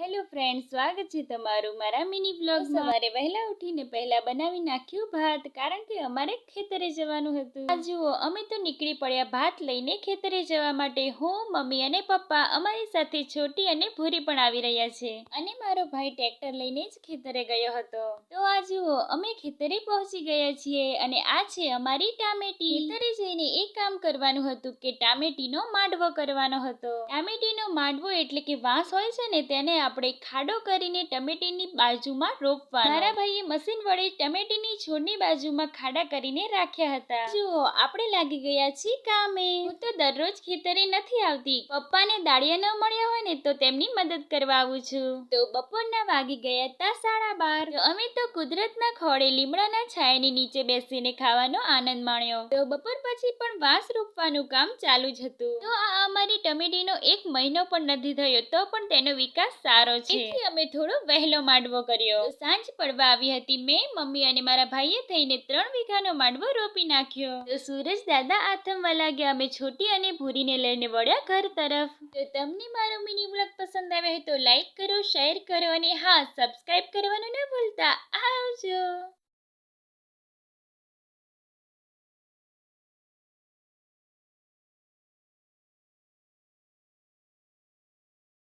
Hello friend, સ્વાગત છે તમારું મારા મિની વ્લોગમાં। સવારે વહેલા ઉઠીને પહેલા બનાવી નાખ્યું ભાત, કારણ કે અમારે ખેતરે જવાનું હતું। આ જુઓ, અમે તો નીકળી પડ્યા ભાત લઈને ખેતરે જવા માટે। હું, મમ્મી અને પપ્પા, અમારી સાથે છોટી અને ભૂરી પણ આવી રહ્યા છે, અને મારો ભાઈ ટ્રેક્ટર લઈને જ ખેતરે ગયો હતો। તો આ જુઓ, અમે ખેતરે પહોંચી ગયા છીએ, અને આ છે અમારી ટામેટી। ખેતરે જઈને એક કામ કરવાનું હતું કે ટામેટીનો માંડવો કરવાનો હતો। ટામેટીનો માંડવો એટલે કે વાંસ હોય છે ને, તેને આપણે ખાડો કરીને ટમેટીની બાજુમાં રોપવાનો। મારા ભાઈએ મશીન વડે ટમેટીની છોડની બાજુમાં ખાડા કરીને રાખ્યા હતા। જુઓ, આપણે લાગી ગયા છીએ કામે। હું તો દરરોજ ખેતરે નથી આવતી, પપ્પાને દાળિયા ન મળ્યા હોય ને તો તેમની મદદ કરવા આવું છું। તો બપોરના વાગી ગયા હતા 12:30। તો અમે તો કુદરતના ખોળે લીમડાના છાયાની નીચે બેસીને ખાવાનો આનંદ માણ્યો। તો બપોર પછી પણ વાંસ રોપવાનું કામ ચાલુ જ હતું। તો આ અમારી ટમેટીનો 1 મહિનો પણ નથી થયો, તો પણ તેનો વિકાસ સારો છે, તેથી અમે થોડો વહેલો માંડવો કર્યો। તો સાંજ પડવા આવી હતી। મેં, મમ્મી અને મારા ભાઈએ થઈને 3 વીઘાનો માંડવો રોપી નાખ્યો। તો સૂરજ દાદા આથમવા લાગ્યા। અમે છોટી અને ભૂરીને લઈને વળ્યા ઘર તરફ। તો તમને મારો મિની વ્લોગ પસંદ આવ્યો હોય તો લાઈક કરો, શેર કરો, અને હા, સબસ્ક્રાઇબ કરવાનું ન ભૂલતા। આવજો।